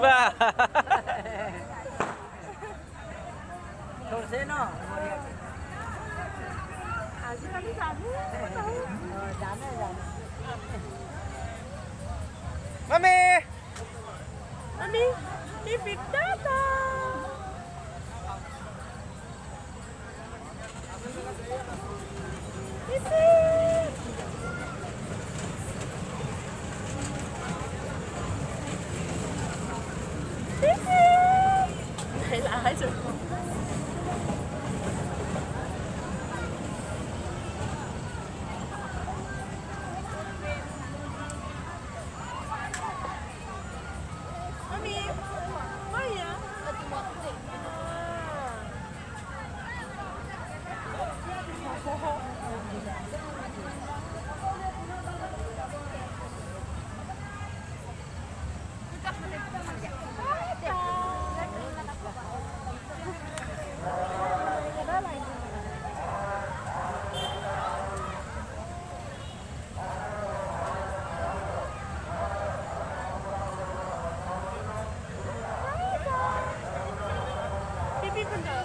Bah. Torseno. 아직까지 자고 Dana. Mami. Mami, pipip tata. Pipip. Pipip. Đây là ai rồi? Mami, Maya. Pipip bentar.